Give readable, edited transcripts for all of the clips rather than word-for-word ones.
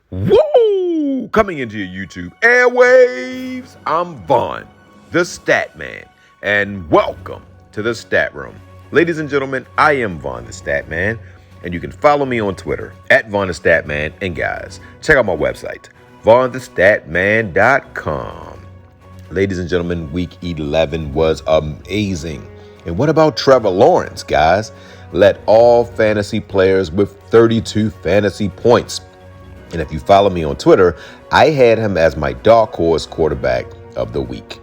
Woo! Coming into your YouTube airwaves, I'm Vaughn, the Statman, and welcome to the Stat Room. Ladies and gentlemen, I am Vaughn the Statman, and you can follow me on Twitter at VonnTheStatman. And guys, check out my website, VonnTheStatman.com. Ladies and gentlemen, week 11 was amazing. And what about Trevor Lawrence, guys? Led all fantasy players with 32 fantasy points. And if you follow me on Twitter, I had him as my dark horse quarterback of the week.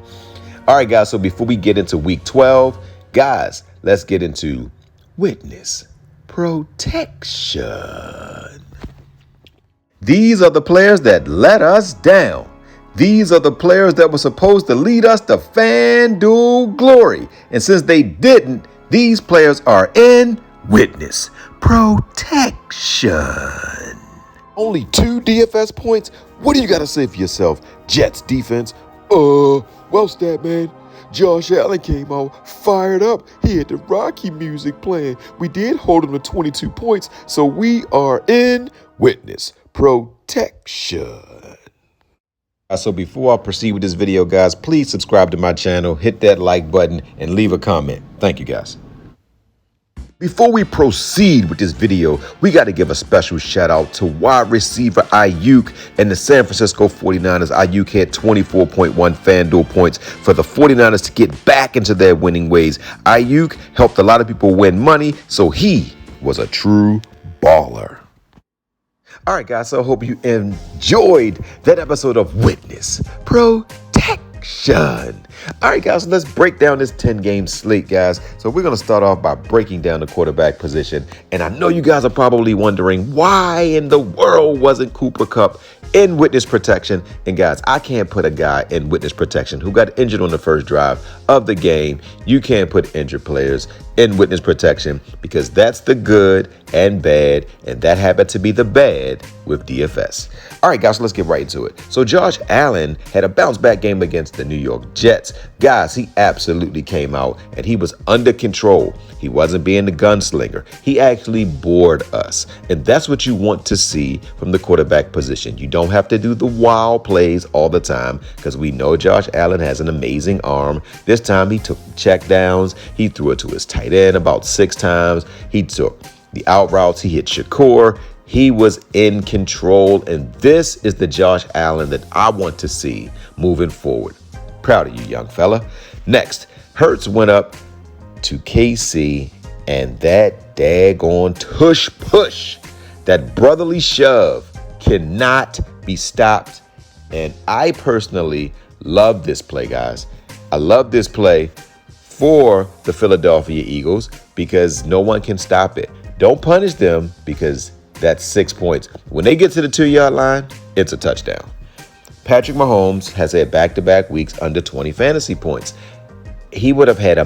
All right, guys, so before we get into week 12, guys, let's get into witness protection. These are the players that let us down. These are the players that were supposed to lead us to FanDuel glory. And since they didn't, these players are in witness protection. Only 2 DFS points? What do you got to say for yourself, Jets defense? Well, Statman, Josh Allen came out fired up. He had the Rocky music playing. We did hold him to 22 points, so we are in witness protection. So before I proceed with this video, guys, please subscribe to my channel, hit that like button, and leave a comment. Thank you, guys. Before we proceed with this video, we got to give a special shout out to wide receiver Ayuk and the San Francisco 49ers. Ayuk had 24.1 FanDuel points for the 49ers to get back into their winning ways. Ayuk helped a lot of people win money, so he was a true baller. All right, guys, so I hope you enjoyed that episode of Witness Protection. All right, guys, so let's break down this 10-game slate, guys. So we're going to start off by breaking down the quarterback position. And I know you guys are probably wondering why in the world wasn't Cooper Kupp in witness protection. And guys, I can't put a guy in witness protection who got injured on the first drive of the game. You can't put injured players in witness protection because that's the good and bad, and that happened to be the bad with DFS. All right, guys, so let's get right into it. So Josh Allen had a bounce back game against the New York Jets. Guys, he absolutely came out and he was under control. He wasn't being the gunslinger. He actually bored us. And that's what you want to see from the quarterback position. You don't have to do the wild plays all the time because we know Josh Allen has an amazing arm. This time he took check downs. He threw it to his tight end about 6 times. He took the out routes. He hit Shakur. He was in control. And this is the Josh Allen that I want to see moving forward. Proud of you, young fella. Next, Hurts went up to KC, and that daggone tush push, that brotherly shove cannot be stopped. And I personally love this play, guys. I love this play for the Philadelphia Eagles because no one can stop it. Don't punish them because that's 6 points. When they get to the 2-yard line, it's a touchdown. Patrick Mahomes has had back-to-back weeks under 20 fantasy points. He would have had a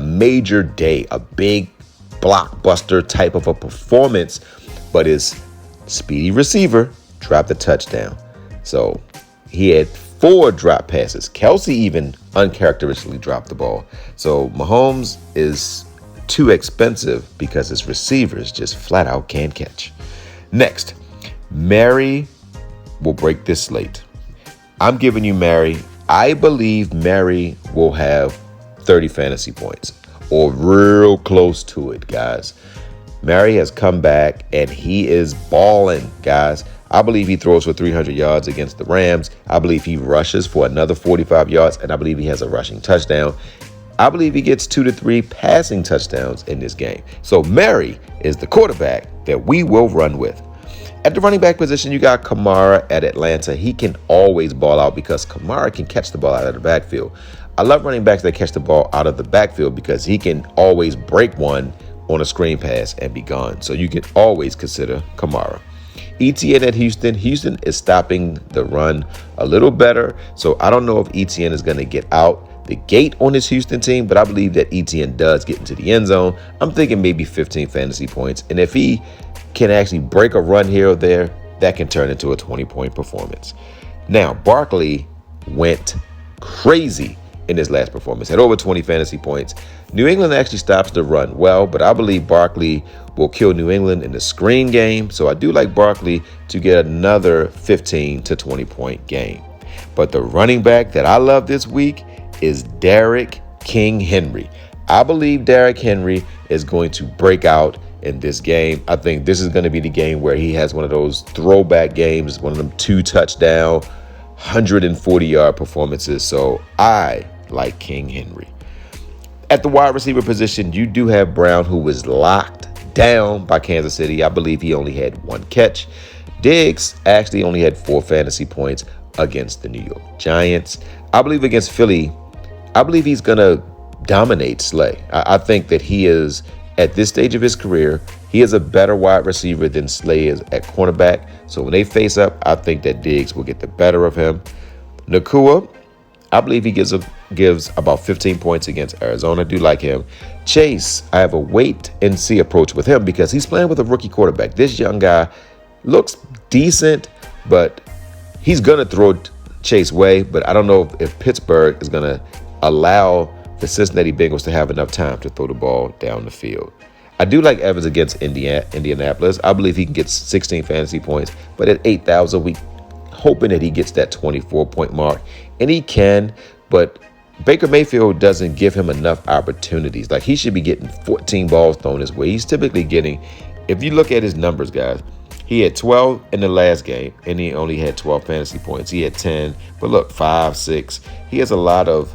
major day, a big blockbuster type of a performance, but his speedy receiver dropped a touchdown. So he had 4 drop passes. Kelsey even uncharacteristically dropped the ball. So Mahomes is too expensive because his receivers just flat out can't catch. Next, Mary will break this slate. I'm giving you Mary. I believe Mary will have 30 fantasy points or real close to it, guys. Mary has come back and he is balling, guys. I believe he throws for 300 yards against the Rams. I believe he rushes for another 45 yards, and I believe he has a rushing touchdown. I believe he gets 2 to 3 passing touchdowns in this game. So Mary is the quarterback that we will run with. At the running back position, you got Kamara at Atlanta. He can always ball out because Kamara can catch the ball out of the backfield. I love running backs that catch the ball out of the backfield because he can always break one on a screen pass and be gone. So you can always consider Kamara. ETN at Houston. Houston is stopping the run a little better. So I don't know if ETN is going to get out the gate on this Houston team, but I believe that ETN does get into the end zone. I'm thinking maybe 15 fantasy points. And if he can actually break a run here or there, that can turn into a 20-point performance. Now, Barkley went crazy in his last performance, had over 20 fantasy points. New England actually stops the run well, but I believe Barkley will kill New England in the screen game. So I do like Barkley to get another 15 to 20 point game. But the running back that I love this week is Derrick King Henry. I believe Derrick Henry is going to break out in this game. I think this is going to be the game where he has one of those throwback games, one of them 2 touchdown, 140-yard performances. So I like King Henry. At the wide receiver position, you do have Brown, who was locked down by Kansas City. I believe he only had 1 catch. Diggs actually only had 4 fantasy points against the New York Giants. I believe against Philly, I believe he's going to dominate Slay. I think that he is, at this stage of his career, he is a better wide receiver than Slay is at cornerback. So when they face up, I think that Diggs will get the better of him. Nakua, I believe he gives about 15 points against Arizona. I do like him. Chase, I have a wait and see approach with him because he's playing with a rookie quarterback. This young guy looks decent, but he's going to throw Chase way. But I don't know if Pittsburgh is going to allow the Cincinnati Bengals to have enough time to throw the ball down the field. I do like Evans against Indianapolis. I believe he can get 16 fantasy points, but at 8,000 a week, hoping that he gets that 24-point mark. And he can, but Baker Mayfield doesn't give him enough opportunities. Like, he should be getting 14 balls thrown his way. He's typically getting, if you look at his numbers, guys, he had 12 in the last game, and he only had 12 fantasy points. He had 10, but look, 5, 6. He has a lot of,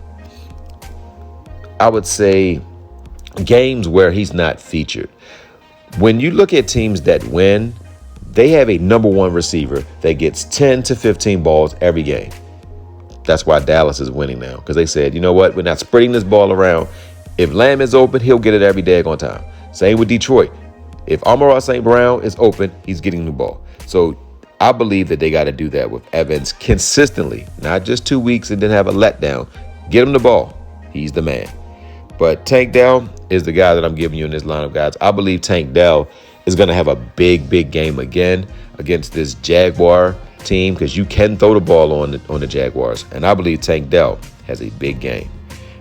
I would say, games where he's not featured. When you look at teams that win, they have a number 1 receiver that gets 10 to 15 balls every game. That's why Dallas is winning now, because they said, you know what, we're not spreading this ball around. If Lamb is open, he'll get it every daggone time. Same with Detroit. If Amon-Ra St. Brown is open, he's getting the ball. So I believe that they got to do that with Evans consistently, not just 2 weeks and then have a letdown. Get him the ball. He's the man. But Tank Dell is the guy that I'm giving you in this lineup, guys. I believe Tank Dell is going to have a big game again against this Jaguar team, because you can throw the ball on the Jaguars. And I believe Tank Dell has a big game.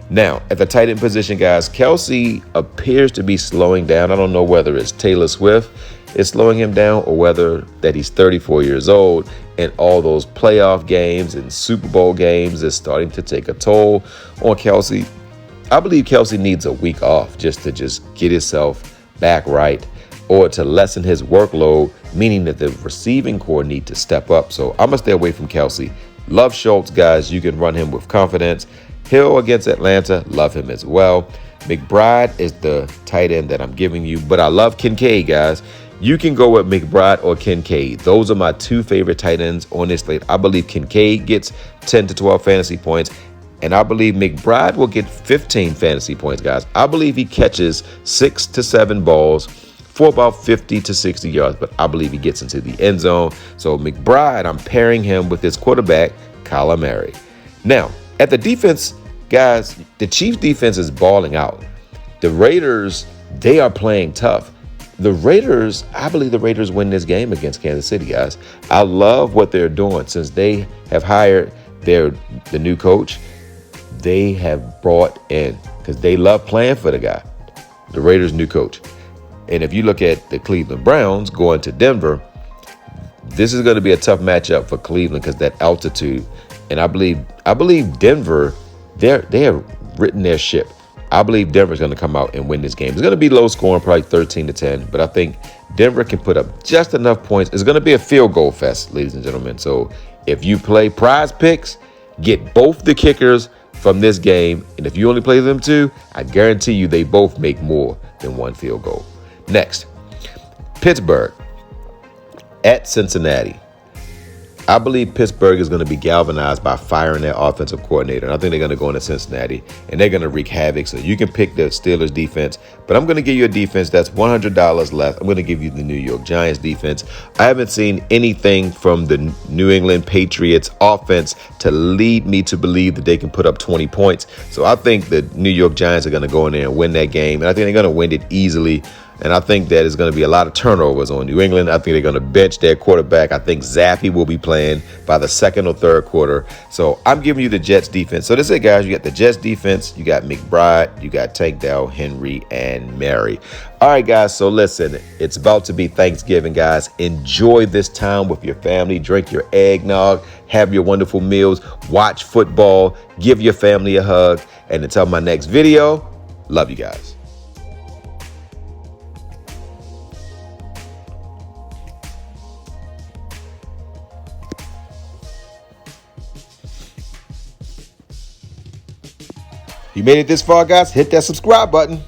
Now, at the tight end position, guys, Kelsey appears to be slowing down. I don't know whether it's Taylor Swift is slowing him down or whether that he's 34 years old and all those playoff games and Super Bowl games is starting to take a toll on Kelsey. I believe Kelsey needs a week off just to get himself back right, or to lessen his workload, meaning that the receiving core need to step up. So I'm going to stay away from Kelsey. Love Schultz, guys. You can run him with confidence. Hill against Atlanta, love him as well. McBride is the tight end that I'm giving you, but I love Kincaid, guys. You can go with McBride or Kincaid. Those are my 2 favorite tight ends on this slate. I believe Kincaid gets 10 to 12 fantasy points, and I believe McBride will get 15 fantasy points, guys. I believe he catches 6 to 7 balls for about 50 to 60 yards, but I believe he gets into the end zone. So McBride, I'm pairing him with his quarterback, Kyler Murray. Now, at the defense, guys, the Chiefs defense is balling out. The Raiders, they are playing tough. The Raiders, I believe the Raiders win this game against Kansas City, guys. I love what they're doing since they have hired the new coach. They have brought in, because they love playing for the guy, the Raiders' new coach. And if you look at the Cleveland Browns going to Denver, this is going to be a tough matchup for Cleveland because that altitude. And I believe Denver, they have written their ship. I believe Denver's going to come out and win this game. It's going to be low scoring, probably 13 to 10, but I think Denver can put up just enough points. It's going to be a field goal fest, ladies and gentlemen. So if you play prize picks, get both the kickers from this game. And if you only play them 2, I guarantee you they both make more than 1 field goal. Next, Pittsburgh at Cincinnati. I believe Pittsburgh is going to be galvanized by firing their offensive coordinator. And I think they're going to go into Cincinnati and they're going to wreak havoc. So you can pick the Steelers defense, but I'm going to give you a defense that's $100 less. I'm going to give you the New York Giants defense. I haven't seen anything from the New England Patriots offense to lead me to believe that they can put up 20 points. So I think the New York Giants are going to go in there and win that game. And I think they're going to win it easily. And I think that is going to be a lot of turnovers on New England. I think they're going to bench their quarterback. I think Zappy will be playing by the second or third quarter. So I'm giving you the Jets defense. So this is it, guys. You got the Jets defense. You got McBride. You got Tank Dell, Henry, and Mary. All right, guys. So listen, it's about to be Thanksgiving, guys. Enjoy this time with your family. Drink your eggnog. Have your wonderful meals. Watch football. Give your family a hug. And until my next video, love you guys. You made it this far, guys. Hit that subscribe button.